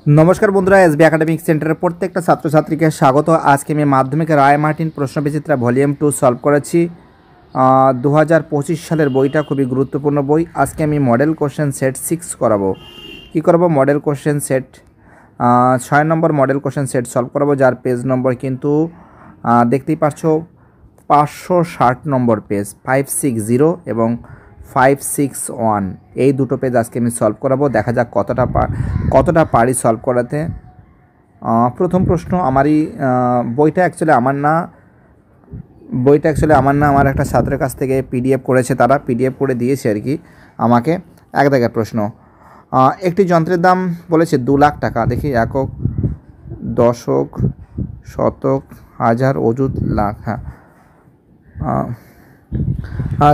নমস্কার বন্ধুরা, SB academic সেন্টারের প্রত্যেকটা ছাত্রছাত্রীকে স্বাগত। আজকে আমি মাধ্যমিকের রায় মার্টিন প্রশ্নবিচিত্রা ভলিউম 2 সলভ করেছি। 2025 সালের বইটা খুবই গুরুত্বপূর্ণ বই। আজকে আমি মডেল কোশ্চেন সেট 6 করাবো। কি করাবো? মডেল কোশ্চেন সেট 6 নম্বর মডেল কোশ্চেন সেট সলভ করাবো, যার পেজ নম্বর কিন্তু দেখতেই পাচ্ছ 560 নম্বর পেজ, 560 এবং 561, এই দুটো পেজ আজকে আমি সলভ করাবো। দেখা যাক কতটা পারি সলভ করাতে। প্রথম প্রশ্ন আমারই, বইটা অ্যাকচুয়ালি আমার না, আমার একটা ছাত্রের কাছ থেকে পিডিএফ করেছে, তারা পিডিএফ করে দিয়েছে আর কি আমাকে। এক দাগের প্রশ্ন, একটি যন্ত্রের দাম বলেছে 2 লাখ টাকা। দেখি একক, দশক, শতক, হাজার, অযুত, লাখ। হ্যাঁ,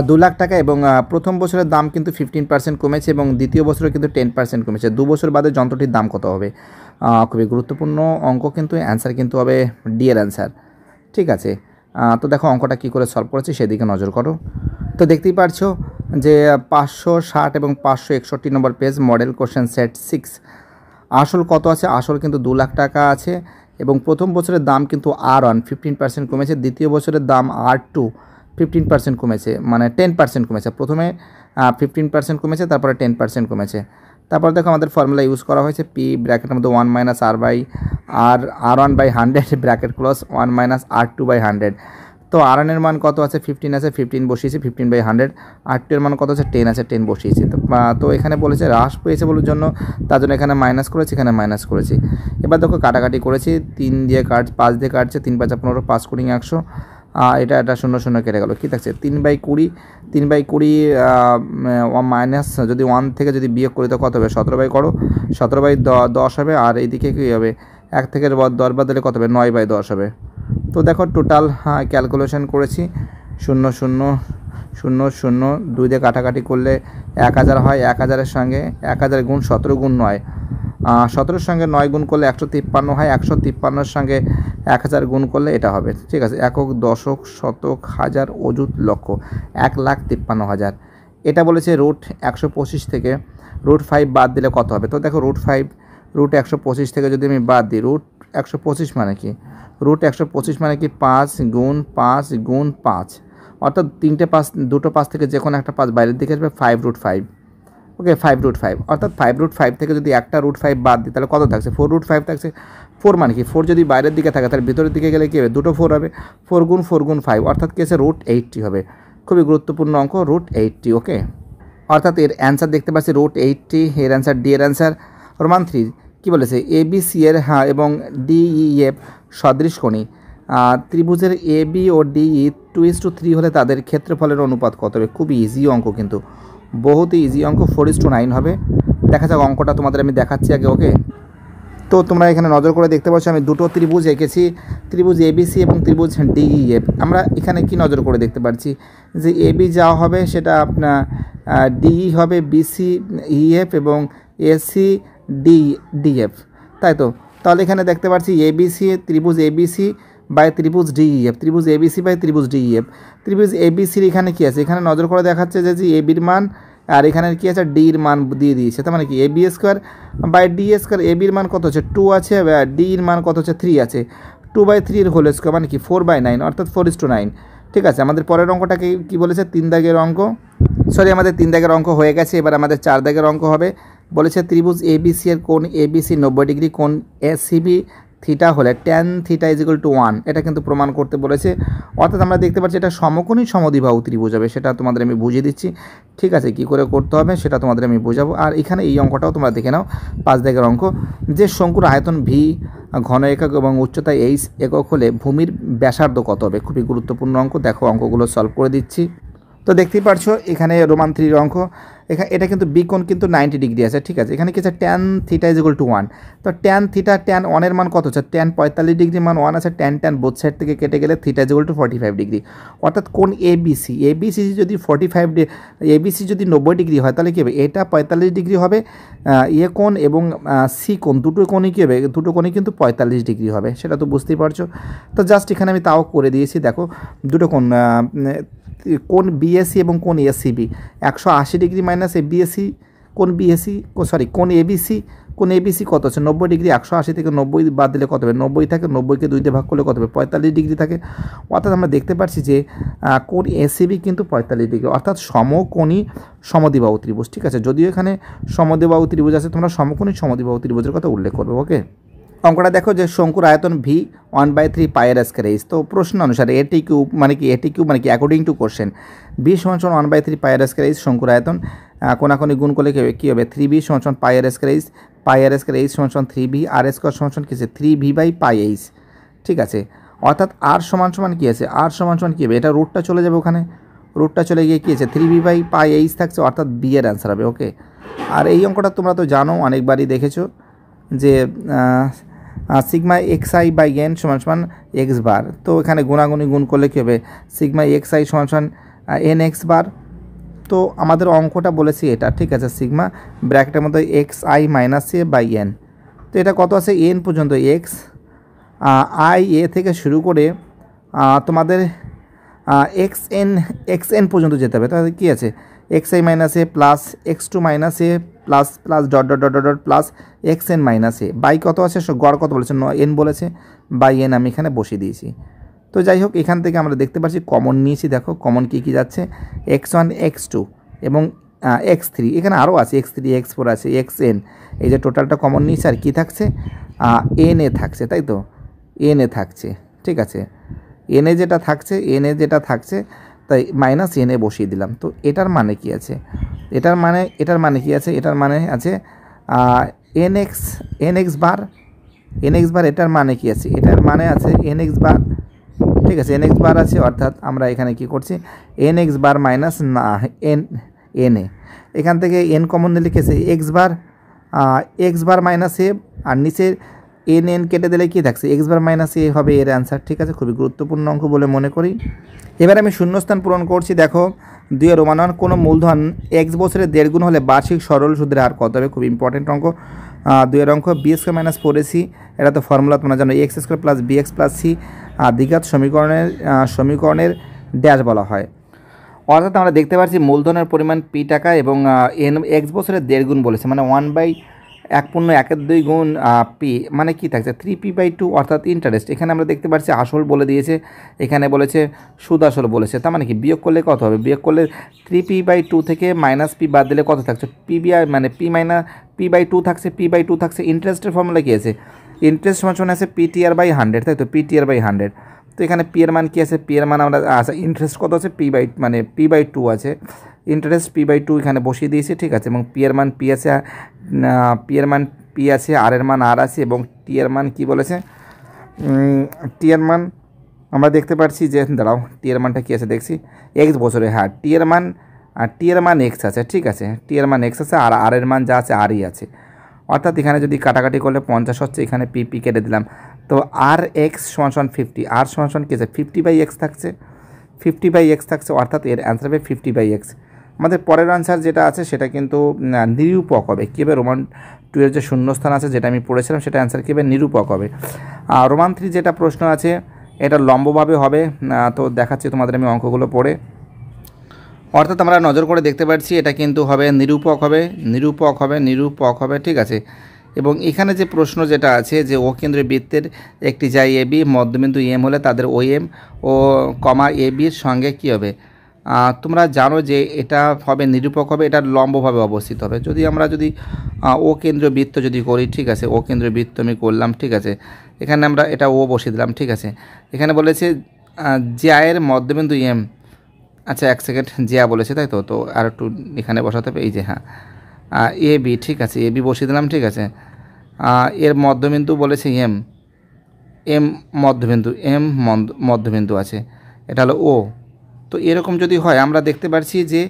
2 লাখ টাকা এবং প্রথম বছরের দাম কিন্তু 15% কমেছে এবং দ্বিতীয় বছরে কিন্তু 10% কমেছে। 2 বছর বাদে যন্ত্রটির দাম কত হবে? খুবই গুরুত্বপূর্ণ অঙ্ক, কিন্তু অ্যান্সার কিন্তু হবে ডি এর অ্যান্সার। ঠিক আছে, তো দেখো অঙ্কটা কী করে সলভ করেছি সেদিকে নজর করো। তো দেখতেই পারছো যে 560 এবং 561 নম্বর পেজ, মডেল কোশ্চেন সেট 6। আসল কত আছে? আসল কিন্তু 2 লাখ টাকা আছে এবং প্রথম বছরের দাম কিন্তু R1 15% কমেছে, দ্বিতীয় বছরের দাম R2 15% কমেছে, মানে 10% কমেছে। প্রথমে 15% কমেছে, তারপরে 10% কমেছে। তারপর দেখো আমাদের ফর্মুলা ইউজ করা হয়েছে, পি ব্র্যাকেটের মধ্যে 1 - R1 by 100 bracket close 1 - R2 by 100। তো R1 এর মান কত আছে? 15 আছে, 15 বসিয়েছি, 15 বাই 100। R2 এর মান কত আছে? 10 আছে, 10 বসিয়েছি। তো এখানে বলেছে হ্রাস পেয়েছে বলার জন্য, তার জন্য এখানে মাইনাস করেছি, এখানে মাইনাস করেছি। এবার দেখো কাটাকাটি করেছি, 3 দিয়ে 5 দিয়ে কাটছে, 3 × 5 = 15, 5 × 100। এটা 0 কেটে গেল। কী থাকছে? 3/20 মাইনাস, যদি 1 থেকে যদি বিয়োগ করি তো কত হবে? 17/10 হবে। আর এইদিকে কী হবে? 1 থেকে 10 বাদ দিলে কত হবে? 9/10 হবে। তো দেখো টোটাল ক্যালকুলেশন করেছি, 0 0 0 0, 2 দিয়ে কাটাকাটি করলে 1000 হয়। 1000-এর সঙ্গে 1000 গুণ 17 গুণ 9, 17-এর সঙ্গে 9 গুণ করলে 153 হয়। 153-এর সঙ্গে 1000 গুণ করলে এটা হবে। ঠিক আছে, একক, দশক, শতক, হাজার, অযুত, লক্ষ, 1,53,000। এটা বলেছে রুট 125 থেকে √5 বাদ দিলে কত হবে? তো দেখো √5 125 থেকে যদি আমি বাদ দিই, √ 125 মানে কি? √ 125 মানে কি? 5 গুণ 5 গুণ 5, অর্থাৎ 2টো 5 থেকে যে কোনো একটা 5 বাইরের দিকে আসবে, 5√5। ওকে, 5√5, অর্থাৎ 5√5 থেকে যদি একটা √5 বাদ দিই তাহলে কত থাকছে? 4√5 থাকছে। 4 মানে কি? 4 যদি বাইরের দিকে থাকে তাহলে ভিতরের দিকে গেলে কী হবে? 2টো 4 হবে। 4 গুণ 4 গুণ 5, অর্থাৎ কী আছে? √80 হবে। খুবই গুরুত্বপূর্ণ অঙ্ক, √80। ওকে, অর্থাৎ এর অ্যান্সার দেখতে পাচ্ছি √80, এর অ্যান্সার ডি এর অ্যান্সার। রোমান 3 কী বলেছে? ABC এর এবং DEF সদৃশকোণী ত্রিভুজের AB ও DE 2:3 হলে তাদের ক্ষেত্রফলের অনুপাত কত হবে? খুবই ইজি অঙ্ক, কিন্তু বহুত ইজি অঙ্ক, 4:9 হবে। দেখা যাক অঙ্কটা তোমাদের আমি দেখাচ্ছি আগে। ওকে, তো তোমরা এখানে নজর করে দেখতে পাচ্ছ আমি দুটো ত্রিভুজ এঁকেছি, ত্রিভুজ ABC এবং ত্রিভুজ DEF। আমরা এখানে কি নজর করে দেখতে পাচ্ছি যে AB যা হবে সেটা আপনার DE হবে, BC EF এবং AC DF, তাই তো? তাহলে এখানে দেখতে পাচ্ছি ABC, ত্রিভুজ ABC বাই ত্রিভুজ DEF, ত্রিভুজ ABC বাই ত্রিভুজ DEF। ত্রিভুজ ABCর এখানে কী আছে? এখানে নজর করে দেখাচ্ছে যে ABর মান, আর এখানে কী আছে? ডির মান দিয়ে দিয়েছে। তার মানে কি? AB² by DA²। ABর মান কত হচ্ছে? 2 আছে, ডির মান কত হচ্ছে? 3 আছে। 2/3 হোল স্কোয়ার মানে কি? 4/9, অর্থাৎ 4:9। ঠিক আছে, আমাদের পরের অঙ্কটাকে কী বলেছে? 3 দাগের অঙ্ক। সরি, আমাদের 3 দাগের অঙ্ক হয়ে গেছে, এবার আমাদের 4 দাগের অঙ্ক হবে। বলেছে ত্রিভুজ ABC এর কোণ ABC 90 ডিগ্রি, কোণ ACB থিটা হলে tan θ = 1, এটা কিন্তু প্রমাণ করতে বলেছে। অর্থাৎ আমরা দেখতে পাচ্ছি এটা সমকোণী সমদ্বিবাহু ত্রিভুজ হবে, সেটা তোমাদের আমি বুঝিয়ে দিচ্ছি। ঠিক আছে, কী করে করতে হবে সেটা তোমাদের আমি বোঝাবো। আর এখানে এই অঙ্কটাও তোমরা দেখে নাও, 5 দাগের অঙ্ক। যে শঙ্কুর আয়তন V, ঘন একক এবং উচ্চতা H একক হলে ভূমির ব্যাসার্ধ কত হবে? খুবই গুরুত্বপূর্ণ অঙ্ক। দেখো অঙ্কগুলো সলভ করে দিচ্ছি। তো দেখতেই পারছো এখানে রোমান 3 অঙ্ক। এটা কিন্তু বি কোণ কিন্তু 90 ডিগ্রি আছে। ঠিক আছে, এখানে কি আছে? tan θ = 1। তো tan θ, tan 1 এর মান কত হচ্ছে? tan 45 ডিগ্রি মান 1 আছে, tan বোথ সাইড থেকে কেটে গেলে θ = 45 ডিগ্রি। অর্থাৎ কোণ ABC যদি 45 যদি 90 ডিগ্রি হয় তাহলে কী হবে? এটা 45 ডিগ্রি হবে, কোণ এবং সি কোণ, দুটো কোণই কী হবে? দুটো কোণই কিন্তু 45 ডিগ্রি হবে, সেটা তো বুঝতেই পারছো। তো জাস্ট এখানে আমি তাও করে দিয়েছি। দেখো দুটো কোণ BAC এবং কোণ ACB 180 ডিগ্রি মাইনাস BAC, কোণ ABC, কোণ ABC কোন এবিসি কত আছে 90 ডিগ্রি, 180 থেকে 90 বাদ দিলে কত হবে 90 থাকে, 90কে 2 দিয়ে ভাগ করলে কত হবে 45 ডিগ্রি থাকে। অর্থাৎ আমরা দেখতে পাচ্ছি যে কোণ এসিবি কিন্তু 45 ডিগ্রি, অর্থাৎ সমকোণী সমদ্বিবাহু ত্রিভুজ। ঠিক আছে, যদিও এখানে সমদ্বিবাহু ত্রিভুজ আছে, তোমরা সমকোণী সমদ্বিবাহু ত্রিভুজের কথা উল্লেখ করবে। ওকে, অঙ্কটা দেখো যে শঙ্কুর আয়তন ভি 1/3 পাইয়ের স্কয়ার এইচ। তো প্রশ্ন অনুসারে এটি কিউব মানে কি, এটি কিউব মানে কি, অ্যাকর্ডিং টু কোশ্চেন বি সমান 1/3 পাইয়ের স্কয়ার এইচ শঙ্কুর আয়তন, কোনাকুনি গুণ করলে কী হবে 3b সমান পাইয়ের স্কয়ার এইচ, পাইয়ের স্কয়ার এইচ সমান 3b, আর স্কয়ার সমান কি আছে 3b/πh। ঠিক আছে, অর্থাৎ আর সমান কি আছে, আর সমান কী হবে, এটা রুটটা চলে যাবে, ওখানে রুটটা চলে গিয়ে কী আছে 3b/πh থাকছে, অর্থাৎ বি এর অ্যান্সার হবে। ওকে, আর এই অঙ্কটা তোমরা তো জানো, অনেকবারই দেখেছো যে সিগমা xi/n সমান এক্স বার। তো এখানে গুণাগুণি গুণ করলে কী হবে সিগমা xi সমান nx বার। তো আমাদের অঙ্কটা বলেছি এটা, ঠিক আছে, সিগমা ব্র্যাকেটের মধ্যে xi - a/n। তো এটা কত আছে n পর্যন্ত, এক্স আই এ থেকে শুরু করে তোমাদের xn পর্যন্ত যেতে হবে। তাহলে কী আছে xi - a plus x2 - a plus dot dot dot dot plus xn - a by কত আছে, গড় কত বলেছে n বলেছে, বাই n আমি এখানে বসিয়ে দিয়েছি। তো যাই হোক, এখান থেকে আমরা দেখতে পাচ্ছি কমন নিয়েছি, দেখো কমন কী যাচ্ছে x1 x2 এবং x3, এখানে আরও আছে x3 x4 আছে xn, এই যে টোটালটা কমন নিয়েছে, আর কী থাকছে n এ থাকছে, তাই তো n এ থাকছে। ঠিক আছে, n এ যেটা থাকছে তাই মাইনাস n এ বসিয়ে দিলাম। তো এটার মানে কি আছে, এটার মানে কি আছে, এটার মানে আছে nx বার, এটার মানে কি আছে, এটার মানে আছে nx বার। ঠিক আছে, nx বার আছে, অর্থাৎ আমরা এখানে কি করছি nx বার মাইনাস না n এ, এখান থেকে n কমন নিয়ে লিখেছে x বার মাইনাস এ, আর নিচের n কেটে দিলে কী থাকছে x বার মাইনাস এ হবে এর অ্যান্সার। ঠিক আছে, খুবই গুরুত্বপূর্ণ অঙ্ক বলে মনে করি। এবার আমি শূন্যস্থান পূরণ করছি। দেখো 2 রোমান কোনো মূলধন x বছরে 1.5 গুণ হলে বার্ষিক সরল সুদের হার কত হবে, খুব ইম্পর্টেন্ট অঙ্ক। 2 অঙ্ক b² - 4ac, এটা তো ফর্মুলা তোমরা জানো, x² + bx + c দ্বিঘাত সমীকরণের ড্যাশ বলা হয়। অর্থাৎ আমরা দেখতে পাচ্ছি মূলধনের পরিমাণ p টাকা এবং x বছরে 1.5 গুণ বলেছে, মানে 1/1.12 গুণ p, মানে কি থাকছে 3p/2, অর্থাৎ ইন্টারেস্ট। এখানে আমরা দেখতে পাচ্ছি আসল বলে দিয়েছে, এখানে বলেছে সুদ আসল বলেছে, তার মানে কি বিয়োগ করলে কত হবে, বিয়োগ করলে 3p/2 থেকে -p বাদ দিলে কত থাকছে মানে p/2 থাকছে, p/2 থাকছে। ইন্টারেস্টের ফর্মুলা কী আছে, ইন্টারেস্ট সমান আছে ptr/100, তাই তো ptr/100। তো এখানে p এর মান কী আছে, p এর মান আমরা ইন্টারেস্ট কত আছে p/2 আছে, ইন্টারেস্ট p/2 এখানে বসিয়ে দিয়েছি। ঠিক আছে, এবং p এর মান p আছে, আর এর মান আর আছে, এবং t এর মান কী বলেছে, t এর মান আমরা দেখতে পাচ্ছি যে দাঁড়াও t এর মানটা কী আছে দেখছি x বছরে, হ্যাঁ t এর মান x আছে। ঠিক আছে, t এর মান x আছে, আর এর মান যা আছে আরই আছে, অর্থাৎ এখানে যদি কাটাকাটি করলে 50 হচ্ছে, এখানে p কেটে দিলাম। তো আর x সমান 50, আর সমান কী আছে 50/x থাকছে, 50/x থাকছে, অর্থাৎ এর অ্যান্সার হবে 50/x। আমাদের পরের আনসার যেটা আছে সেটা কিন্তু নিরূপক হবে। কী হবে, রোমান 2 এর যে শূন্যস্থান আছে যেটা আমি পড়েছিলাম সেটা অ্যান্সার কী হবে, নিরূপক হবে। রোমান 3 যেটা প্রশ্ন আছে এটা লম্বভাবে হবে। তো দেখাচ্ছি তোমাদের আমি অঙ্কগুলো পড়ে, অর্থাৎ আমরা নজর করে দেখতে পাচ্ছি এটা কিন্তু হবে নিরূপক হবে। ঠিক আছে, এবং এখানে যে প্রশ্ন যেটা আছে যে ও কেন্দ্রীয় বৃত্তের একটি যায় এ বি, মধ্যবিন্দু এম হলে তাদের ও এম ও কমা এ বির সঙ্গে কী হবে, তোমরা জানো যে এটা হবে নিরূপক হবে, এটা লম্বভাবে অবস্থিত হবে। আমরা যদি ও কেন্দ্রীয় বৃত্ত যদি করি, ঠিক আছে, ও কেন্দ্রীয় বৃত্ত আমি করলাম। ঠিক আছে, এখানে আমরা এটা ও বসিয়ে দিলাম। ঠিক আছে, এখানে বলেছে জ্যায়ের মধ্যবিন্দু এম, আচ্ছা 1 সেকেন্ড, জিয়া বলেছে তাই তো, তো আর একটু এখানে বসাতে হবে, এই যে হ্যাঁ এ বি। ঠিক আছে, এ বি বসিয়ে দিলাম। ঠিক আছে, এর মধ্যবিন্দু বলেছে এম মধ্যবিন্দু আছে, এটা হলো ও। তো এরকম যদি হয় আমরা দেখতে পাচ্ছি যে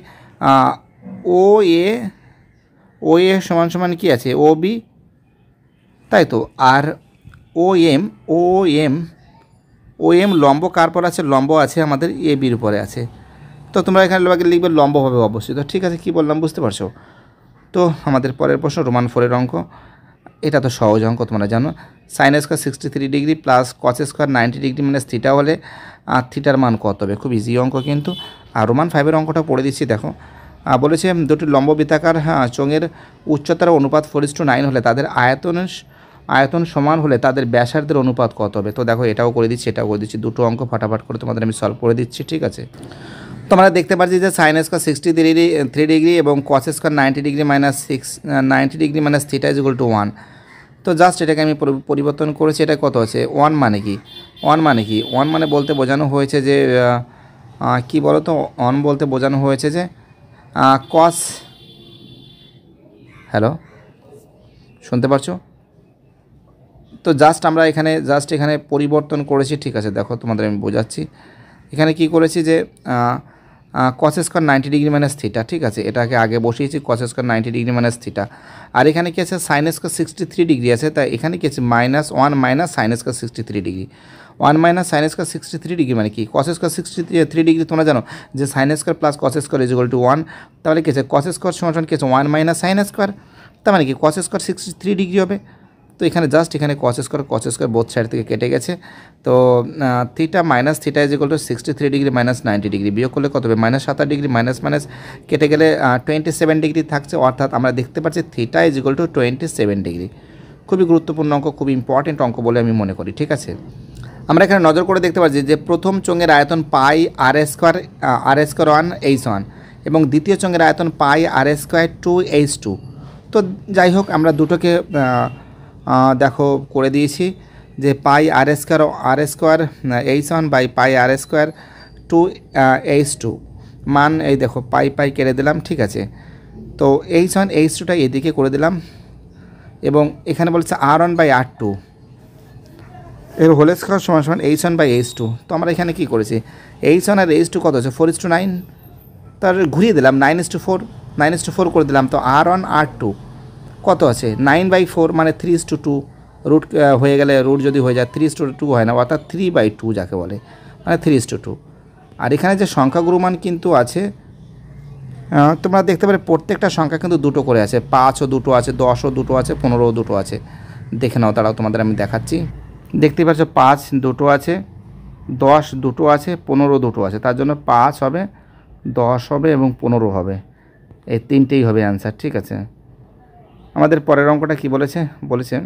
ও এ সমান কী আছে ও বি, তাই তো, আর ও এম লম্ব কার পর আছে, লম্ব আছে আমাদের এ বির উপরে আছে। তো তোমরা এখানে লিখবে লম্বভাবে অবস্থিত। ঠিক আছে, কী বললাম বুঝতে পারছো? তো আমাদের পরের প্রশ্ন রোমান 4 এর অঙ্ক, এটা তো সহজ অঙ্ক তোমরা জানো, sin² 63 degree plus cos² 90 degree minus theta হলে থিটার মান কত হবে, খুব ইজি অঙ্ক কিন্তু। আর রোমান 5 এর অঙ্কটা পড়ে দিচ্ছি, দেখো বলেছে দুটি লম্ব বৃত্তাকার চোঙের উচ্চতার অনুপাত 4:9 হলে তাদের আয়তন সমান হলে তাদের ব্যাসার্ধের অনুপাত কত হবে। তো দেখো এটাও করে দিচ্ছি, এটাও করে দিচ্ছি, দুটো অঙ্ক ফাটাফাট করে তোমাদের আমি সলভ করে দিচ্ছি, ঠিক আছে। তো আমরা দেখতে পাচ্ছি যে সাইন স্কোয়ার 3 ডিগ্রি এবং কস square 90 degree minus theta is equal to 1। তো জাস্ট এটাকে আমি পরিবর্তন করেছি। এটা কত আছে 1 মানে কি 1 মানে বলতে বোঝানো হয়েছে যে কি বলো তো 1 বলতে বোঝানো হয়েছে যে কস, হ্যালো শুনতে পারছো? তো আমরা এখানে পরিবর্তন করেছি, ঠিক আছে। দেখো তোমাদের আমি বোঝাচ্ছি। এখানে কি করেছি যে cos square 90 degree minus theta, ঠিক আছে, এটাকে আগে বসিয়েছি cos square 90 degree minus theta. আর এখানে কি আছে সাইন স্কোয়ার 63 ডিগ্রি আছে, তাই এখানে কি আছে -1 minus sine square 63 degree. 1 minus sine square 63 degree মানে কি কস স্কোয়ার 63 ডিগ্রি। তোমরা জানো যে sine square plus cos square is equal to 1। তাহলে কি আছে কস স্কোয়ার সমান কি আছে 1 মাইনাস সাইন স্কোয়ার, তার মানে কি কস স্কোয়ার 63 ডিগ্রি হবে। তো এখানে এখানে কস স্কোয়ার বোথ সাইড থেকে কেটে গেছে। তো theta minus theta is equal to 63 degree minus 90 degree, বিয়োগ করলে কত হবে -27 ডিগ্রি মাইনাস কেটে গেলে 27 ডিগ্রি থাকছে, অর্থাৎ আমরা দেখতে পাচ্ছি theta is equal to 27 degree. খুবই গুরুত্বপূর্ণ অঙ্ক, খুবই ইম্পর্টেন্ট অঙ্ক বলে আমি মনে করি, ঠিক আছে। আমরা এখানে নজর করে দেখতে পাচ্ছি যে প্রথম চোঙের আয়তন পাই আর স্কোয়ার 1 H1 এবং দ্বিতীয় চোঙের আয়তন পাই আর স্কোয়ার 2 H2। তো যাই হোক আমরা দুটোকে দেখো করে দিয়েছি যে pi r square H1 by pi r square 2 H2 মান এই দেখো পাই কেটে দিলাম, ঠিক আছে। তো H1 H2টা এদিকে করে দিলাম এবং এখানে বলছে R1 বাই R2 এর হোল স্কোয়ার সমান H1 বাই H2। তো আমরা এখানে কী করেছি H1 আর H2 কত আছে 4:9, তার ঘুরিয়ে দিলাম 9:4 করে দিলাম। তো R1 R2 কত আছে 9/4 মানে 3:2 রুট হয়ে গেলে রুট যদি হয়ে যায় 3:2 হয় না, অর্থাৎ 3/2 যাকে বলে মানে 3:2। আর এখানে যে সংখ্যাগুরু মান কিন্তু আছে তোমরা দেখতে পাবে প্রত্যেকটা সংখ্যা কিন্তু দুটো করে আছে, 5ও দুটো আছে, 10ও দুটো আছে, 15ও দুটো আছে। দেখে নাও, তারাও তোমাদের আমি দেখাচ্ছি। দেখতেই পাচ্ছ 5 দুটো আছে, 10 দুটো আছে, 15 দুটো আছে, তার জন্য 5 হবে, 10 হবে এবং 15 হবে, এই তিনটেই হবে অ্যান্সার, ঠিক আছে। আমাদের পরের অঙ্কটা কি বলেছে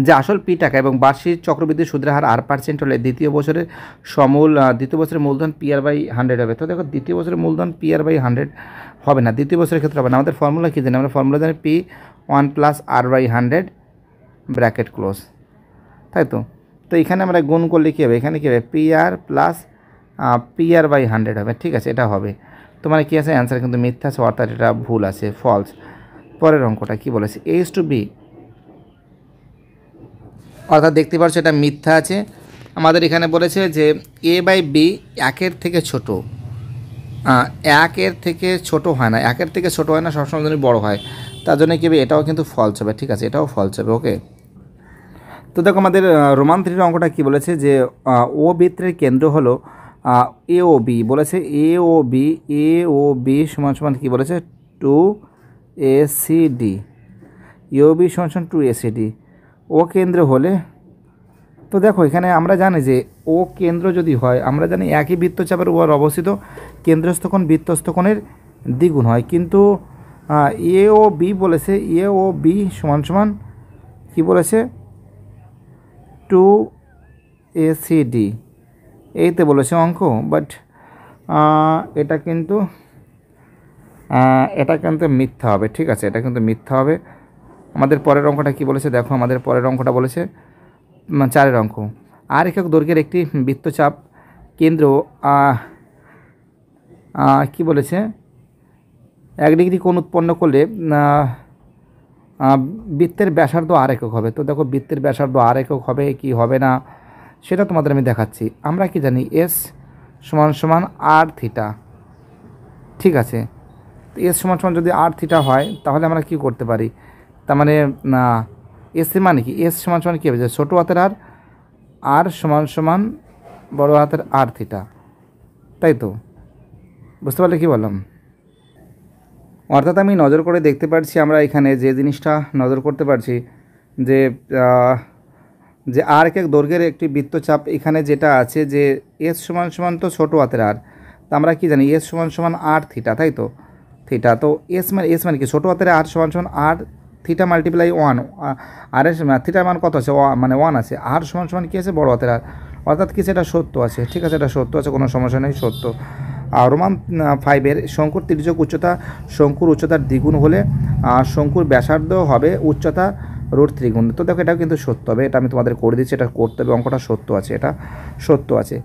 যে আসল পি টাকা এবং বার্ষিক চক্রবৃদ্ধি সুদের হার R% হলে দ্বিতীয় বছরের মূলধন PR/100 হবে। তো দেখো দ্বিতীয় বছরের মূলধন PR/100 হবে না, দ্বিতীয় বছরের ক্ষেত্রে হবে না। আমাদের ফর্মুলা কী জানি, আমরা ফর্মুলা জানি P1 + R/100 ব্র্যাকেট ক্লোজ, তাই তো। তো এখানে আমরা গুণ করলে কী হবে, এখানে কী হবে PR + PR/100 হবে, ঠিক আছে, এটা হবে। তোমার কী আছে অ্যান্সার কিন্তু মিথ্যা আছে, অর্থাৎ এটা ভুল আছে, ফলস। পরের অঙ্কটা কি বলেছে A/B, অর্থাৎ দেখতে পাচ্ছ এটা মিথ্যা আছে। আমাদের এখানে বলেছে যে A/B 1-এর থেকে ছোট, 1-এর থেকে ছোট হয় না, 1-এর থেকে ছোট হয় না, সবসময় জন্য বড় হয়, তার জন্য কি হবে এটাও কিন্তু ফলস হবে, ঠিক আছে, এটাও ফলস হবে, ওকে। তো দেখো আমাদের রোমান 3 অঙ্কটা কি বলেছে যে ও বৃত্তের কেন্দ্র হলো AOB, বলেছে AOB সমান কি বলেছে 2ACD, AOB সমান 2ACD ও কেন্দ্র হলে। তো দেখো এখানে আমরা জানি যে ও কেন্দ্র যদি হয়, আমরা জানি একই বৃত্তচাপের উপর অবস্থিত কেন্দ্রস্থ কোণ বৃত্তস্থ কোণের দ্বিগুণ হয়, কিন্তু AOB বলেছে AOB সমান কি বলেছে 2ACD, এইতে বলেছে অঙ্ক, বাট এটা কিন্তু মিথ্যা হবে, ঠিক আছে, এটা কিন্তু মিথ্যা হবে। আমাদের পরের অঙ্কটা কি বলেছে দেখো, আমাদের পরের অঙ্কটা বলেছে 4-এর অঙ্ক, আর একক দৈর্ঘ্যের একটি বৃত্তচাপ কেন্দ্র কি বলেছে 1 ডিগ্রি কোণ উৎপন্ন করলে বৃত্তের ব্যাসার্ধ আর একক হবে। তো দেখো বৃত্তের ব্যাসার্ধ আর একক হবে কি হবে না সেটা তোমাদের আমি দেখাচ্ছি। আমরা কি জানি S সমান R⁻, ঠিক আছে। S সমান যদি R⁻ হয় তাহলে আমরা কি করতে পারি, তার মানে S এর মানে কি S সমান কী হবে, ছোটো হাতের R সমান বড় হাতের R⁻, তাই তো, বুঝতে পারলে কি বললাম। অর্থাৎ আমি নজর করে দেখতে পাচ্ছি, আমরা এখানে যে জিনিসটা নজর করতে পারছি যে আর একক দৈর্ঘ্যের একটি বৃত্তচাপ, এখানে যেটা আছে যে S সমান তো ছোটো হাতের R, তো আমরা কি জানি এস সমান সমান আর থিটা, তাই তো থিটা। তো এস মানে কি ছোটো হাতের আর সমান সমান আর থিটা মাল্টিপ্লাই ওয়ান, আর এস থিটার মান কত আছে মানে ওয়ান আছে, আর সমান সমান কী আছে বড় হাতের আর, অর্থাৎ কি সেটা সত্য আছে, ঠিক আছে, এটা সত্য আছে, কোনো সমস্যা নেই, সত্য। আর রোমান 5-এর শঙ্কুর তির্যক উচ্চতা শঙ্কুর উচ্চতার দ্বিগুণ হলে শঙ্কুর ব্যাসার্ধ হবে উচ্চতা √3 গুণ। তো দেখো এটাও কিন্তু সত্য হবে, এটা আমি তোমাদের করে দিচ্ছি, এটা করতে হবে, অঙ্কটা সত্য আছে, এটা সত্য আছে।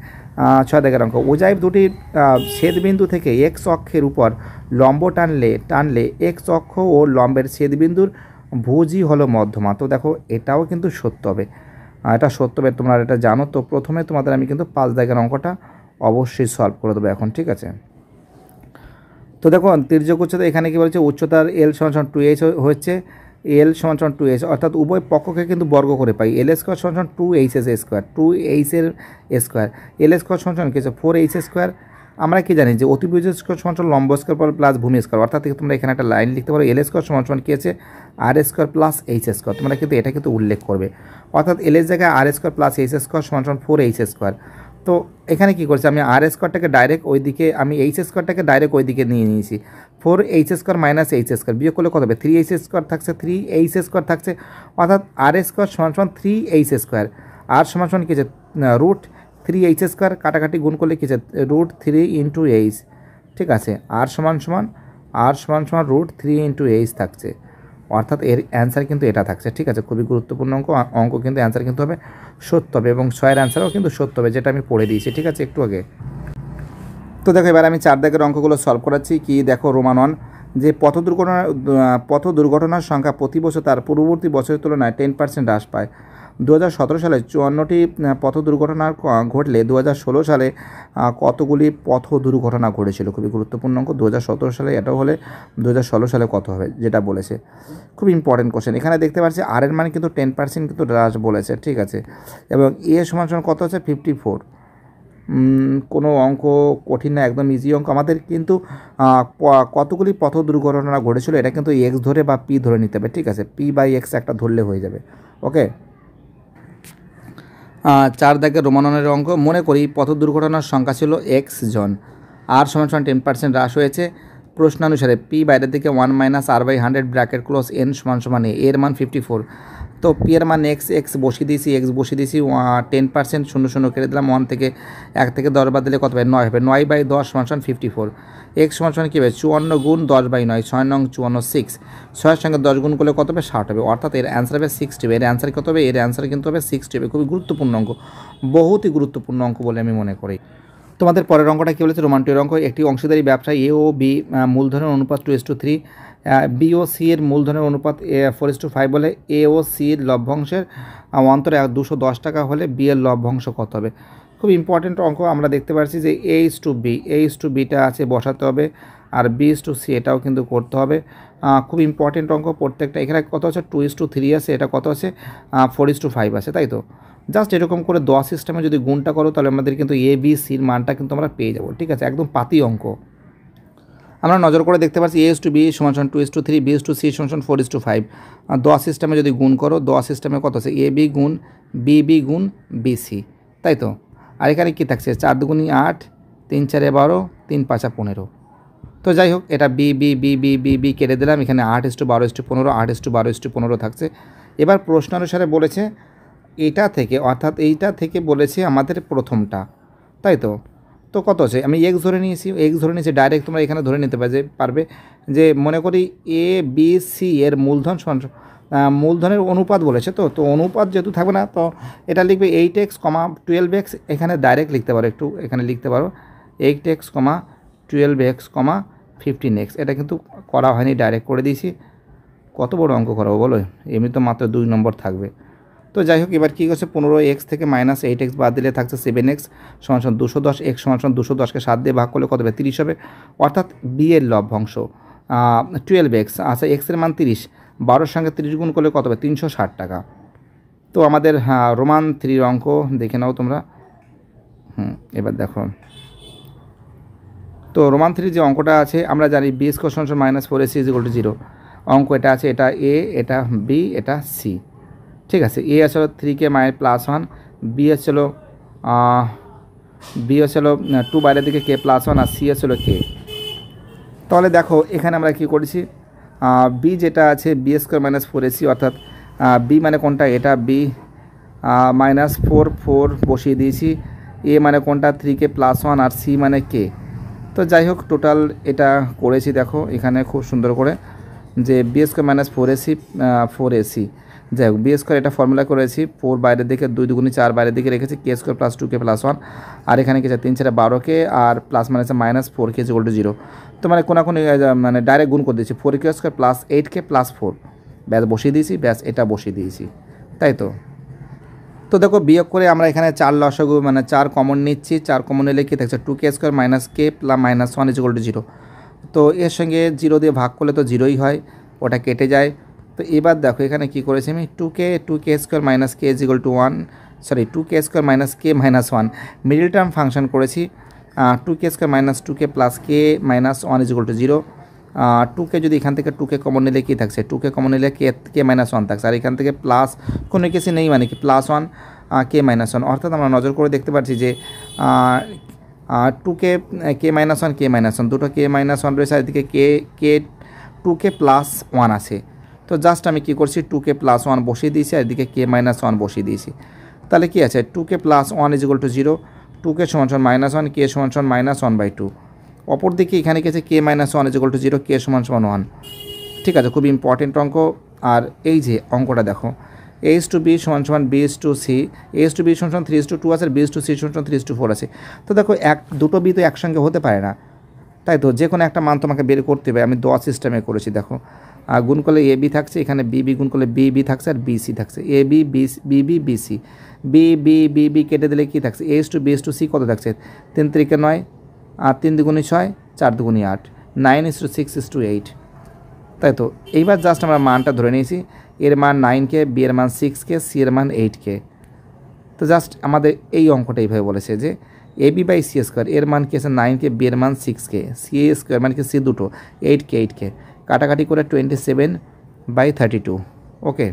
6 দাগের অঙ্ক, ওজাইব দুটি ছেদবিন্দু থেকে এক্স অক্ষের উপর লম্ব টানলে এক্স অক্ষ ও লম্বের ছেদবিন্দুর ভুজই হলো মধ্যমা। তো দেখো এটাও কিন্তু সত্য হবে, এটা সত্য হবে, তোমরা এটা জানো। তো প্রথমে তোমাদের আমি কিন্তু 5 দাগের অঙ্কটা অবশ্যই সলভ করে দেবো এখন, ঠিক আছে। তো দেখো তির্যক উচ্চতা এখানে কি বলছে, উচ্চতার এল সমান 2h হচ্ছে, এল সমান 2h, অর্থাৎ উভয় পক্ষকে কিন্তু বর্গ করে পাই। এল স্কোয়ার সমান 2h স্কোয়ার, 2h এর স্কোয়ার, এল স্কোয়ার সমান কি হচ্ছে 4h স্কোয়ার। আমরা কি জানি যে অতিভুজ স্কোয়ার সমান লম্ব স্কোয়ার প্লাস ভূমি স্কোয়ার, অর্থাৎ তোমরা এখানে একটা লাইন লিখতে পারো, এল স্কোয়ার সমান কি আছে আর স্কোয়ার প্লাস এইচ স্কোয়ার, তোমরা কিন্তু এটা কিন্তু উল্লেখ করবে, অর্থাৎ এল এর জায়গায় আর স্কোয়ার প্লাস এইচ স্কোয়ার সমান 4h স্কোয়ার। তো এখানে কী করছি, আমি আর স্কোয়ারটাকে ডাইরেক্ট ওইদিকে, আমি এইচ স্কোয়ারটাকে ডাইরেক্ট ওইদিকে নিয়ে নিয়েছি, 4h square minus H square, বিয়োগ করলে কত হবে 3h স্কোয়ার থাকছে, 3h স্কোয়ার থাকছে, অর্থাৎ আর স্কোয়ার সমান 3h স্কোয়ার, আর সমান কী আছে √3h স্কোয়ার, কাটাকাটি গুণ করলে কী আছে √3 × h, ঠিক আছে, আর সমান √3 × h থাকছে, অর্থাৎ এর অ্যান্সার কিন্তু এটা থাকছে, ঠিক আছে। খুবই গুরুত্বপূর্ণ অঙ্ক কিন্তু অ্যান্সার কিন্তু হবে সত্য হবে, এবং 6-এর অ্যান্সারও কিন্তু সত্য হবে, যেটা আমি পড়ে দিয়েছি, ঠিক আছে, একটু আগে। তো দেখো এবার আমি 4 দাগের অঙ্কগুলো সলভ করাচ্ছি। কি দেখো, রোমান 1, যে পথ দুর্ঘটনার সংখ্যা প্রতি বছর তার পূর্ববর্তী বছরের তুলনায় 10% হ্রাস পায়। 2017 সালে 54টি পথ দুর্ঘটনা ঘটলে 2016 সালে কতগুলি পথ দুর্ঘটনা ঘটেছিল। খুবই গুরুত্বপূর্ণ অঙ্ক, 2017 সালে এটাও হলে 2016 সালে কত হবে যেটা বলেছে, খুব ইম্পর্টেন্ট কোশ্চেন। এখানে দেখতে পাচ্ছি আর এর মানে কিন্তু 10% কিন্তু হ্রাস বলেছে, ঠিক আছে, এবং এ সমান কত আছে 54। কোনো অঙ্ক কঠিন না, একদম ইজি অঙ্ক। আমাদের কিন্তু কতগুলি পথ দুর্ঘটনা ঘটেছিল এটা কিন্তু এক্স ধরে বা পি ধরে নিতে হবে, ঠিক আছে, p/x একটা ধরলে হয়ে যাবে, ওকে। 4 দাগের রোমাননের অঙ্ক, মনে করি পথ দুর্ঘটনার সংখ্যা ছিল x জন, আর সমান 10% হ্রাস হয়েছে। প্রশ্নানুসারে p বাইরের দিকে 1 - r/100 ব্র্যাকেট ক্লোজ n সমান a, এর মান 54। তো p এর মান x বসিয়ে দিয়েছি, 10% 0 কেটে দিলাম, 1 থেকে 1 থেকে 10 বাদ দিলে কত হবে 9 হবে, 9/10 সমান 54। x সমান কী হবে 54 গুণ 10/9, 6 নং 54, 6, 6-এর সঙ্গে 10 গুণ করলে কত হবে 60 হবে, অর্থাৎ এর অ্যান্সার হবে 60 হবে। এর অ্যান্সার কত হবে, এর অ্যান্সার কিন্তু হবে 60 হবে। খুবই গুরুত্বপূর্ণ অঙ্ক, বহুতই গুরুত্বপূর্ণ অঙ্ক বলে আমি মনে করি। তোমাদের পরের অঙ্কটা কী বলেছে, রোমান 2-এর অঙ্ক, একটি অংশীদারি ব্যবসায় এ ও বি মূলধনের অনুপাত 2:3, বি ও সি এর মূলধনের অনুপাত 4:5 বলে এ ও সি এর লভ্যাংশের অন্তরে 210 টাকা হলে বি এর লভ্যাংশ কত হবে। খুব ইম্পর্টেন্ট অঙ্ক, আমরা দেখতে পাচ্ছি যে বিটা আছে বসাতে হবে, আর B/C এটাও কিন্তু করতে হবে। খুব ইম্পর্টেন্ট অঙ্ক প্রত্যেকটা। এখানে কত আছে 2:3 আছে, এটা কত আছে 4:5 আছে, তাই তো। জাস্ট এরকম করে 10 সিস্টেমে যদি গুণটা করো তাহলে আমাদের কিন্তু ABC-র মানটা কিন্তু আমরা পেয়ে যাবো, ঠিক আছে, একদম পাতি অঙ্ক। আমরা নজর করে দেখতে পাচ্ছি A/B সমান 2:3, B/C সমান 4:5। 10 সিস্টেমে যদি গুণ করো, 10 সিস্টেমে কত আছে AB গুণ BB গুণ BC, তাই তো। আর এখানে কী থাকছে 4 × 2 = 8, 3 × 4 = 12, 3 × 5 = 15। তো যাই হোক, এটা বি কেটে দিলাম, এখানে 8:12:15, 8:12:15 থাকছে। এবার প্রশ্নানুসারে বলেছে এটা থেকে, অর্থাৎ এইটা থেকে বলেছে আমাদের প্রথমটা, তাই তো। তো কত আছে, আমি এক্স ধরে নিয়েছি, ডাইরেক্ট তোমরা এখানে ধরে নিতে পারবে যে মনে করি ABC এর মূলধন সমান মূলধনের অনুপাত বলেছে, তো অনুপাত যেহেতু থাকবে না, তো এটা লিখবে 8x, 12x, এখানে ডাইরেক্ট লিখতে পারো, একটু এখানে লিখতে পারো 8x, 12x, 15x। এটা কিন্তু করা হয়নি, ডাইরেক্ট করে দিয়েছি। কত বড় অঙ্ক করাবো বলো, এমনি তো মাত্র 2 নম্বর থাকবে। তো যাই হোক, এবার কী করছে 15x থেকে -8x বাদ দিলে থাকছে 7x সমান 210, x সমান 210কে 7 দিয়ে ভাগ করলে কত হবে 30 হবে, অর্থাৎ বি এর লভ্যাংশ 12x। আচ্ছা, x এর মান 30, 12-র সঙ্গে 30 গুণ করলে কত হবে 360 টাকা। তো আমাদের রোমান 3-র অঙ্ক দেখে নাও তোমরা। এবার দেখো, তো রোমান 3 যে অঙ্কটা আছে আমরা জানি b² সমান -4ac = 0। অঙ্ক এটা আছে, এটা a, এটা b, এটা c, ঠিক আছে। a আসলে 3k -+1, b হচ্ছিল বি হচ্ছিল 2 বাইরের দিকে কে প্লাস 1 আর সি হচ্ছিল কে। তাহলে দেখো এখানে আমরা কী করেছি, বি যেটা আছে বি স্কোয়ার মাইনাস 4ac, অর্থাৎ বি মানে কোনটা, এটা বি মাইনাস 4 বসিয়ে দিয়েছি। এ মানে কোনটা 3k প্লাস 1 আর সি মানে কে। তো যাই হোক টোটাল এটা করেছি দেখো এখানে খুব সুন্দর করে, যে বি স্কোয়ার মাইনাস 4ac যাই হোক বি স্কোয়ার এটা ফর্মুলা করেছি, 4 বাইরের দিকে 2 দুগুণে 4 বাইরের দিকে রেখেছি, কে স্কোয়ার প্লাস 2k প্লাস 1, আর এখানে কি আছে 3 4 12k আর প্লাস মানে আছে মাইনাস 4k ইকুয়াল টু 0। তো মানে কোনাকুনি মানে ডাইরেক্ট গুণ করে দিয়েছি, 4k square plus 8k plus 4, ব্যাস বসিয়ে দিয়েছি, ব্যাস এটা বসিয়ে দিয়েছি, তাই তো। তো দেখো বিয়োগ করে আমরা এখানে 4 লসাগু মানে 4 কমন নিচ্ছি, 4 কমন নিলে কী থাকছে 2k square minus k plus minus 1 equal to 0। তো এর সঙ্গে 0 দিয়ে ভাগ করলে তো 0ই হয়, ওটা কেটে যায়। তো এবার দেখো এখানে কী করেছি আমি, 2k square minus K is equal to 1, sorry 2k square minus K minus 1 middle term function করেছি, 2k square minus 2k plus K minus 1 is equal to 0। 2k যদি এখান থেকে 2k কমন নিলে কী থাকছে, 2k কমন নিলে কে minus 1 থাকছে, আর এখান থেকে প্লাস কোনো কিছু নেই মানে কি প্লাস 1 কে মাইনাস 1, অর্থাৎ আমরা নজর করে দেখতে পাচ্ছি যে 2k কে মাইনাস 1 কে মাইনাস 1 দুটো কে মাইনাস 1 রয়েছে, আর এদিকে কে 2k প্লাস 1 আছে। তো জাস্ট আমি কী করছি 2k প্লাস 1 বসিয়ে দিয়েছি, আর এদিকে কে মাইনাস 1 বসিয়ে দিয়েছি। তাহলে কী আছে 2k plus 1 is equal to 0, 2k সমান সমান মাইনাস 1, কে সমান সমান মাইনাস 1/2। অপর দিকে এখানে কি আছে কে মাইনাস 1 ইজ ইকুয়াল টু 0, কে সমান সমান 1। ঠিক আছে, খুব ইম্পর্টেন্ট অঙ্ক। আর এই যে অঙ্কটা দেখো, a/b সমান সমান b/c, a/b সমান সমান 3:2 আছে, আর b/c সমান সমান 3:4 আছে। তো দেখো দুটো বি তো একসঙ্গে হতে পারে না, তাই তো যে কোনো একটা মান তোমাকে বের করতে হবে। আমি দশ সিস্টেমে করেছি দেখো, গুণ করলে এ বি থাকছে, এখানে বি গুণ করলে বি থাকছে, আর বিসি থাকছে, এ বি বিসি, বি কেটে দিলে কী থাকছে a/b/c কত থাকছে 3 3 9, আর 3 দুগুণে 6, 4 দুগুণে 8, 9:6:8, তাই তো। এইবার জাস্ট আমরা মানটা ধরে নিয়েছি, এর মান 9k, বি এর মান 6k, সি এর মান 8k। তো জাস্ট আমাদের এই অঙ্কটা এইভাবে বলেছে যে A B by C square এর মান কি আছে 9k, বি এর মান 6k, সি স্কোয়ার মানে কি সি দুটো 8k, কাটাকাটি করে 27/32। ওকে,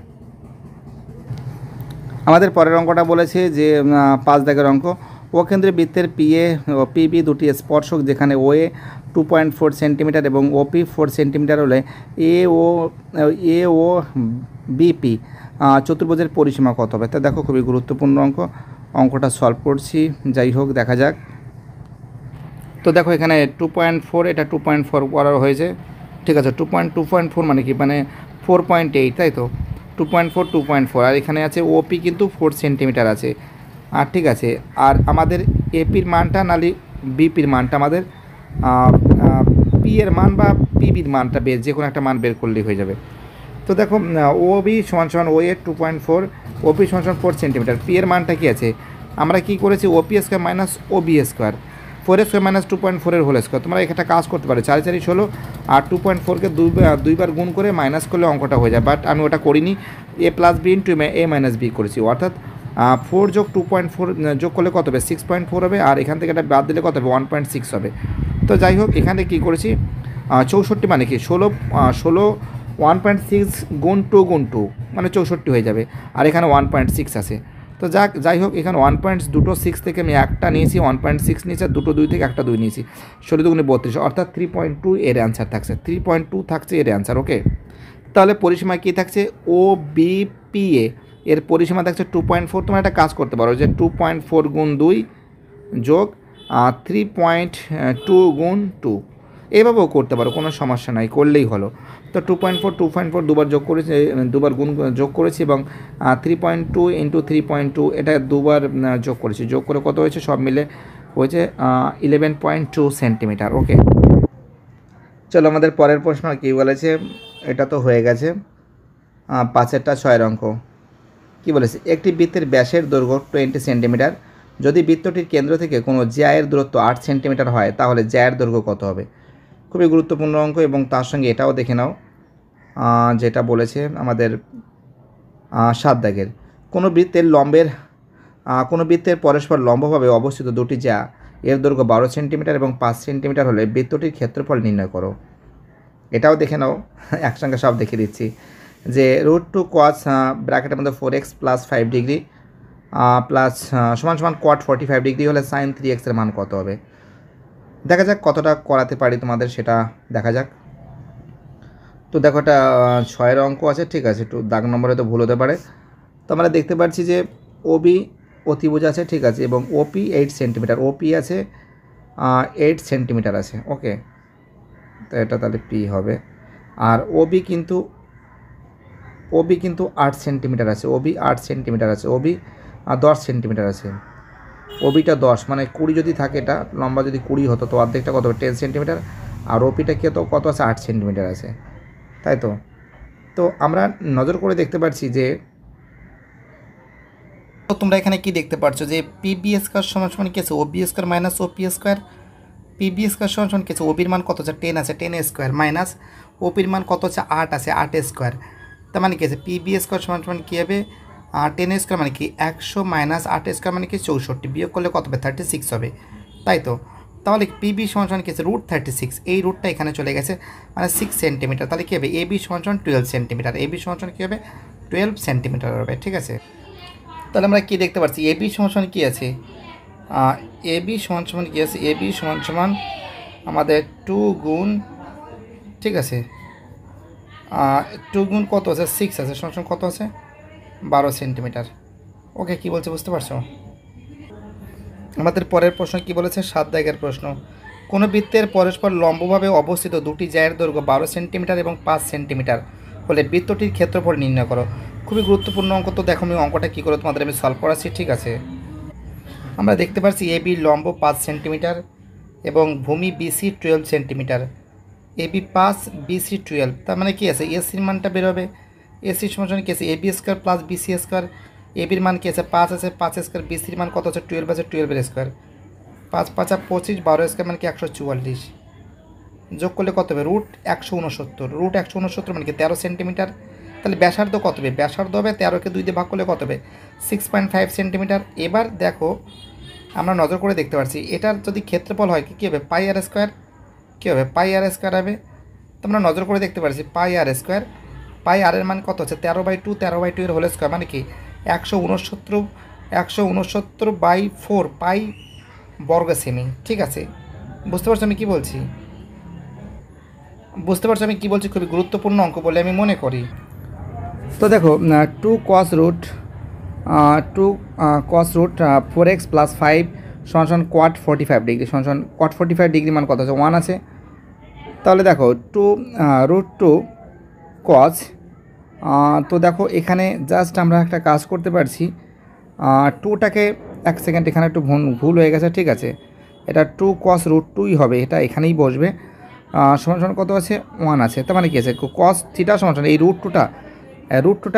আমাদের পরের অঙ্কটা বলেছে যে 5 দাগের অঙ্ক, ও কেন্দ্রে বৃত্তের পিবি দুটি স্পর্শক, যেখানে ও এ 2.4 সেন্টিমিটার এবং ওপি 4 সেন্টিমিটার হলে এ ও বিপি চতুর্ভুজের পরিসীমা কত হবে। তা দেখো খুবই গুরুত্বপূর্ণ অঙ্কটা সলভ করছি, যাই হোক দেখা যাক। তো দেখো এখানে 2.4, এটা 2.4 করা হয়েছে, ঠিক আছে। 2.4 মানে কি, মানে 4.8, তাই তো। 2.4, আর এখানে আছে ওপি কিন্তু 4 সেন্টিমিটার আছে, আর ঠিক আছে। আর আমাদের এপির মানটা নালি বিপির মানটা আমাদের পি এর মান বা পিবির মানটা যে কোনো একটা মান বের করলেই হয়ে যাবে। তো দেখো ও বি সমান সমান ও এ 2.4, ওপি সমান সমান 4 সেন্টিমিটার, পি এর মানটা কী আছে, আমরা কী করেছি ওপি স্কোয়ার মাইনাস ও বি স্কোয়ার, 4 স্কোয়ার মাইনাস 2.4 এর হোল স্কোয়ার। তোমরা একটা কাজ করতে পারো, 4 4 16, আর 2.4কে দুইবার গুণ করে মাইনাস করলে অঙ্কটা হয়ে যায়, বাট আমি ওটা করিনি, এ প্লাস বি ইন্টু এ মাইনাস বি করেছি, অর্থাৎ 4 যোগ 2.4 যোগ করলে কত হবে 6.4 হবে, আর এখান থেকে এটা বাদ দিলে কত হবে 1.6 হবে। তো যাই হোক এখানে কী করেছি 64 মানে কি 16 1.6 গুণ 2 মানে 64 হয়ে যাবে, আর এখানে 1.6 আছে। তো যাই হোক এখানে 1.6 থেকে আমি একটা নিয়েছি, 1.6 নিয়েছি, আর দুটো 2 থেকে একটা 2 নিয়েছি, 16 দুগুণে 32, অর্থাৎ 3.2 এর অ্যান্সার থাকছে, 3.2 থাকছে এর অ্যান্সার। ওকে, তাহলে পরিসীমা কী থাকছে ও বি পি এর পরিসীমা থাকছে 2.4। তোমরা একটা কাজ করতে পারো যে 2.4 গুণ 2 যোগ 3.2 গুণ 2, এভাবেও করতে পারো, কোনো সমস্যা নাই, করলেই হলো। তো 2.4 দুবার যোগ করেছি, দুবার গুণ যোগ করেছি, এবং 3.2 ইন্টু 3.2 এটা দুবার যোগ করেছি, যোগ করে কত হয়েছে সব মিলে হয়েছে 11.2 সেন্টিমিটার। ওকে, চলো আমাদের পরের প্রশ্ন কী বলেছে, এটা তো হয়ে গেছে 5এরটা 6এর অঙ্ক। কী বলেছে, একটি বৃত্তের ব্যাসের দৈর্ঘ্য 20 সেন্টিমিটার, যদি বৃত্তটির কেন্দ্র থেকে কোনো জ্যায়ের দূরত্ব 8 সেন্টিমিটার হয়, তাহলে জ্যায়ের দৈর্ঘ্য কত হবে। খুবই গুরুত্বপূর্ণ অঙ্ক, এবং তার সঙ্গে এটাও দেখে নাও যেটা বলেছে আমাদের 7 দাগের, কোনো বৃত্তের পরস্পর লম্বভাবে অবস্থিত দুটি জ্যা এর দৈর্ঘ্য 12 সেন্টিমিটার এবং 5 সেন্টিমিটার হলে বৃত্তটির ক্ষেত্রফল নির্ণয় করো। এটাও দেখে নাও, একসঙ্গে সব দেখে দিচ্ছি। যে √2 cos ব্র্যাকেটের মধ্যে 4x + 5 ডিগ্রি প্লাস সমান সমান কট 45 ডিগ্রি হলে সাইন 3x এর মান কত হবে। দেখা যাক কতটা করাতে পারি তোমাদের, সেটা দেখা যাক। তো দেখো এটা 6-এর অঙ্ক আছে, ঠিক আছে, একটু দাগ নম্বরে তো ভুল হতে পারে। তো আমরা দেখতে পাচ্ছি যে ওবি অতিভুজ আছে, ঠিক আছে, এবং ওপি 8 সেন্টিমিটার, ওপি আছে 8 সেন্টিমিটার আছে, ওকে। তো এটা তাহলে পি হবে। আর ওবি কিন্তু 8 সেন্টিমিটার আছে, ওবি 8 সেন্টিমিটার আছে, ওবি 10 সেন্টিমিটার আছে। ওবিটা 10 মানে 20 যদি থাকে, এটা লম্বা যদি 20 হতো তো অর্ধেকটা কত হবে 10 সেন্টিমিটার, আর ওপিটা কত আছে 8 সেন্টিমিটার আছে, তাই তো। তো আমরা নজর করে দেখতে পাচ্ছি যে তোমরা এখানে কি দেখতে পাচ্ছ যে পিবি স্কয়ার সমান সমান কি আছে ওবি স্কয়ার মাইনাস ওপি স্কয়ার। পিবি স্কয়ার সমান সমান কি আছে, ওবির মান কত আছে 10 আছে, 10 স্কয়ার মাইনাস ওপির মান কত আছে 8 আছে, 8 স্কয়ার। তার মানে কি আছে পিবি স্কয়ার সমান সমান কী হবে 10 স্কয়ার মানে কি 100 মাইনাস 8 স্কয়ার মানে কি 64, বিয়োগ করলে কত হবে 36 হবে, তাই তো। তাহলে পিবি সমান সমান কি আছে √36, এই রুটটা এখানে চলে গেছে মানে 6 সেন্টিমিটার। তাহলে কী হবে এবি সমান সমান 12 সেন্টিমিটার, এবি সমান সমান কী হবে 12 সেন্টিমিটার হবে, ঠিক আছে। তাহলে আমরা কি দেখতে পাচ্ছি এবি সমান সমান কী আছে, এবি সমান সমান কী আছে, এবি সমান সমান আমাদের 2 গুণ, ঠিক আছে, 2 গুণ কত আছে 6 আছে, সমান সমান কত আছে 12 সেন্টিমিটার, ওকে। কি বলছে বুঝতে পারছো। আমাদের পরের প্রশ্ন কি বলেছে, 7 দাগের প্রশ্ন। কোনো বৃত্তের পরস্পর লম্বভাবে অবস্থিত দুটি জায়ের দৈর্ঘ্য 12 সেন্টিমিটার এবং 5 সেন্টিমিটার হলে বৃত্তটির ক্ষেত্রফল নির্ণয় করো। খুবই গুরুত্বপূর্ণ অঙ্ক। তো দেখো আমি অঙ্কটা কী করে তোমাদের আমি সলভ করাচ্ছি, ঠিক আছে। আমরা দেখতে পাচ্ছি এবি লম্ব 5 সেন্টিমিটার এবং ভূমি বিসি 12 সেন্টিমিটার, এবি 5 বিসি 12, তার মানে কি আছে এসির মানটা বেরোবে, এসি সমান কি আছে AB square plus BC square, এবির মান কি আছে 5 আছে, 5 স্কোয়ার, বিসির মান কত আছে 12 আছে, 12 স্কোয়ার, 5 5 25, 12 স্কোয়ার মানে কি 144, যোগ করলে কত হবে √169, √169 মানে কি 13 সেন্টিমিটার। তাহলে ব্যাসার্ধ কত হবে, ব্যাসার্ধ হবে 13কে 2 দিয়ে ভাগ করলে কত হবে 6.5 সেন্টিমিটার। এবার দেখো আমরা নজর করে দেখতে পাচ্ছি এটার যদি ক্ষেত্রফল হয় কী হবে পাই আর স্কোয়ার, কী হবে পাই আর স্কোয়ার হবে। তো আমরা নজর করে দেখতে পাচ্ছি পাই আর স্কোয়ার, পাই আর এর মান কত হচ্ছে 13/2, 13/2 এর হোল স্কোয়ার মানে কি 169/4 পাই বর্গ সেমি, ঠিক আছে। বুঝতে পারছো আমি কী বলছি, বুঝতে পারছো আমি কী বলছি, খুবই গুরুত্বপূর্ণ অঙ্ক বলে আমি মনে করি। তো দেখো 2 cos root 4x + 5 সমান cot 45 ডিগ্রি সমান cot 45 ডিগ্রি মান কত আছে 1 আছে। তাহলে দেখো 2 √2 cos, তো দেখো এখানে জাস্ট আমরা একটা কাজ করতে পারছি, 2টাকে 1 সেকেন্ড এখানে একটু ভুল হয়ে গেছে, ঠিক আছে, এটা 2 cos √2ই হবে, এটা এখানেই বসবে, সমান কত আছে 1 আছে। তার মানে কি আছে cos থিটা সমান এই √2টা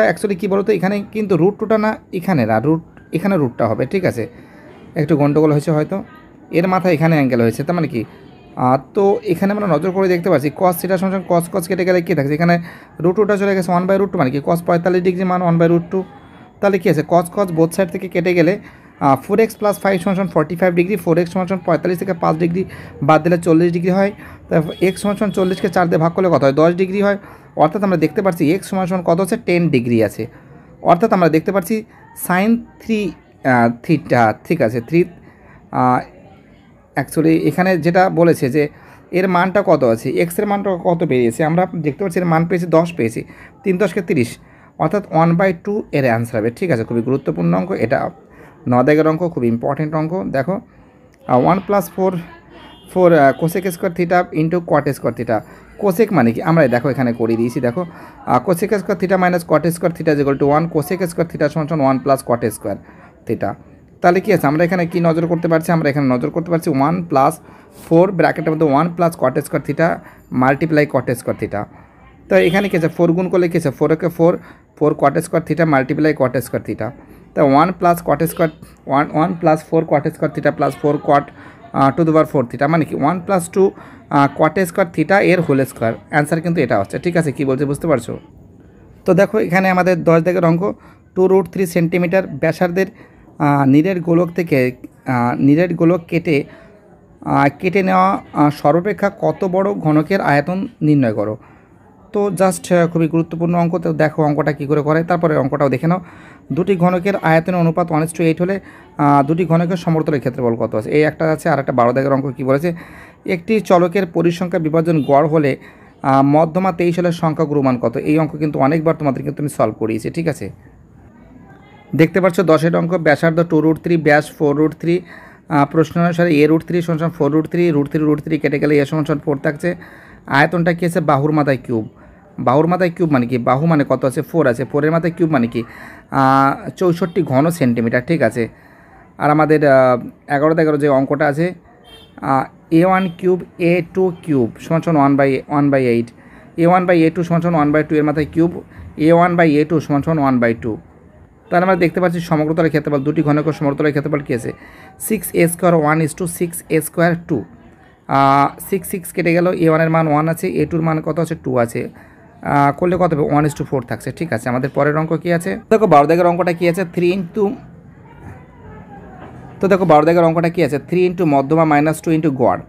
অ্যাকচুয়ালি কী বলো তো, এখানে কিন্তু √2টা না এখানের, আর এখানে রুটটা হবে, ঠিক আছে, একটু গন্ডগোল হয়েছে হয়তো, এর মাথায় এখানে অ্যাঙ্গেল হয়েছে। তার মানে কি তো এখানে আমরা নজর করে দেখতে পাচ্ছি cos থিটা সমান cos কেটে গেলে কী থাকছে এখানে √2টা চলে গেছে 1/√2 মানে কি cos 45 ডিগ্রি মান 1/√2। তাহলে কী আছে cos বোথ সাইড থেকে কেটে গেলে 4x + 5 সমান 45 ডিগ্রি, 4x সমান 45 থেকে 5 ডিগ্রি বাদ দিলে 40 ডিগ্রি হয়। তারপর x সমান 40কে 4 দিয়ে ভাগ করলে কত হয় 10 ডিগ্রি হয়। অর্থাৎ আমরা দেখতে পাচ্ছি x সমান কত আছে 10 ডিগ্রি আছে। অর্থাৎ আমরা দেখতে পাচ্ছি sin 3 থিটা, ঠিক আছে, 3 অ্যাকচুয়ালি এখানে যেটা বলেছে যে এর মানটা কত আছে, এক্সের মানটা কত পেয়েছে, আমরা দেখতে পাচ্ছি এর মান পেয়েছি 10 পেয়েছি, 3 10 কে 30, অর্থাৎ 1/2 এর অ্যান্সার হবে, ঠিক আছে। খুবই গুরুত্বপূর্ণ অঙ্ক এটা, 9 দাগের অঙ্ক, খুব ইম্পর্টেন্ট অঙ্ক। দেখো 1 + 4 cosec square theta into cot square theta, cosec মানে কি আমরা দেখো এখানে করে দিয়েছি, দেখো cosec square theta minus caught square theta equal to 1, cosec square theta সমান 1 + কট স্কোয়ার থিটা। তাহলে কী আছে আমরা এখানে কি নজর করতে পারছি, আমরা এখানে নজর করতে পারছি 1 + 4 ব্র্যাকেটের মধ্যে 1 + cot square theta multiply cot square theta. তো এখানে কী আছে 4 গুণ করলে কী আছে 4 cot square theta multiply cot square theta. তা 1 + cot square 1 + 4 cot square theta plus 4 cot to the power 4 theta মানে কি 1 + 2 কট স্কোয়ার থিটা এর হোল স্কোয়ার, অ্যান্সার কিন্তু এটা হচ্ছে, ঠিক আছে। কী বলছে বুঝতে পারছো। তো দেখো এখানে আমাদের 10 দাগের অঙ্ক, 2√3 সেন্টিমিটার ব্যাসার্ধের নীরের গোলক কেটে নেওয়া সর্বাপেক্ষা কত বড় ঘনকের আয়তন নির্ণয় করো, তো জাস্ট খুবই গুরুত্বপূর্ণ অঙ্ক। তো দেখো অঙ্কটা কী করে করে, তারপরে অঙ্কটাও দেখে নাও। দুটি ঘনকের আয়তনের অনুপাত 1:8 হলে দুটি ঘনকের সমতলের ক্ষেত্রফল কত আছে, এই একটা আছে। আর একটা 12 দাগের অঙ্ক কী বলেছে, একটি চলকের পরিসংখ্যা বিভাজন গড় হলে মধ্যমা 23 হলে সংখ্যা গুরুমান কত। এই অঙ্ক কিন্তু অনেকবার তোমাদের কিন্তু আমি সলভ করিয়েছি, ঠিক আছে। দেখতে পাচ্ছ 10-এর অঙ্ক, ব্যাসার্ধ 2√3, ব্যাস 4√3, প্রশ্ন অনুসারে a√3 = 4√3, √3 কেটে গেলে a = 4 থাকছে। আয়তনটা কী আছে, বাহুর মাথায় কিউব। বাহুর মাথায় কিউব মানে কি, বাহু মানে কত আছে, 4 আছে, 4-এর মাথায় কিউব মানে কি 64 ঘন সেন্টিমিটার, ঠিক আছে। আর আমাদের 11 যে অঙ্কটা আছে, a1 cube a2 cube = 1/8, a1/a2 = 1/2, এর মাথায় কিউব, a1/a2 = 1/2। তাহলে আমরা দেখতে পাচ্ছি সমগ্রতলের ক্ষেত্রফল, দুটি ঘনকের সমগ্রতলের ক্ষেত্রফল কী আছে, 6a² 1:6a² 2। 6 কেটে গেল, a1 এর মান 1 আছে, a2 এর মান কত আছে, 2 আছে, করলে কত হবে, 1:4 থাকছে, ঠিক আছে। আমাদের পরের অঙ্ক কী আছে, দেখো 12 দাগের অঙ্কটা কী আছে, 3 অঙ্কটা কী আছে, 3 × মধ্যমা -2 × গড়।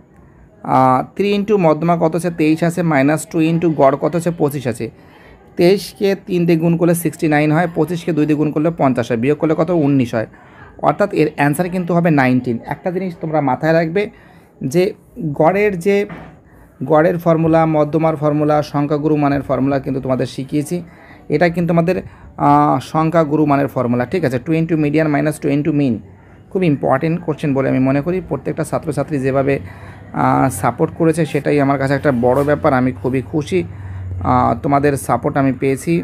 3 × মধ্যমা কত আছে, 23 আছে, -2 × গড় কত আছে, 25 আছে। 23কে 3 দিয়ে গুণ করলে 69 হয়, 25কে 2 দিয়ে গুণ করলে 50 হয়, বিয়োগ করলে কত, 19 হয়। অর্থাৎ এর অ্যান্সার কিন্তু হবে 19। একটা জিনিস তোমরা মাথায় রাখবে যে গড়ের ফর্মুলা, মধ্যমার ফর্মুলা, সংখ্যাগুরু মানের ফর্মুলা কিন্তু তোমাদের শিখিয়েছি। এটা কিন্তু আমাদের সংখ্যাগুরু মানের ফর্মুলা, ঠিক আছে। 2 × মিডিয়ান -2 × মিন, খুব ইম্পর্টেন্ট কোশ্চেন বলে আমি মনে করি। প্রত্যেকটা ছাত্রছাত্রী যেভাবে সাপোর্ট করেছে সেটাই আমার কাছে একটা বড় ব্যাপার। আমি খুবই খুশি তোমাদের সাপোর্ট আমি পেয়েছি।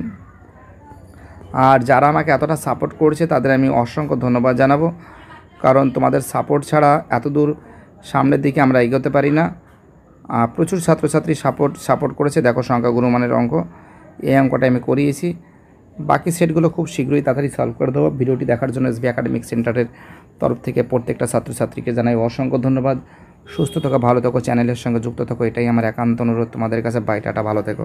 আর যারা আমাকে এতটা সাপোর্ট করেছে তাদের আমি অসংখ্য ধন্যবাদ জানাবো, কারণ তোমাদের সাপোর্ট ছাড়া এত দূর সামনের দিকে আমরা এগোতে পারি না। প্রচুর ছাত্রছাত্রী সাপোর্ট করেছে। দেখো সংখ্যাগুরু মানের অঙ্ক, এই অঙ্কটা আমি করিয়েছি। বাকি সেটগুলো খুব শীঘ্রই তাড়াতাড়ি সলভ করে দেবো। ভিডিওটি দেখার জন্য এসবি একাডেমিক সেন্টারের তরফ থেকে প্রত্যেকটা ছাত্রছাত্রীকে জানাই অসংখ্য ধন্যবাদ। সুস্থ থাকো, ভালো থাকো, চ্যানেলের সঙ্গে যুক্ত থাকো, এটাই আমার একান্ত অনুরোধ তোমাদের কাছে। বাই, টাটা, ভালো থেকো।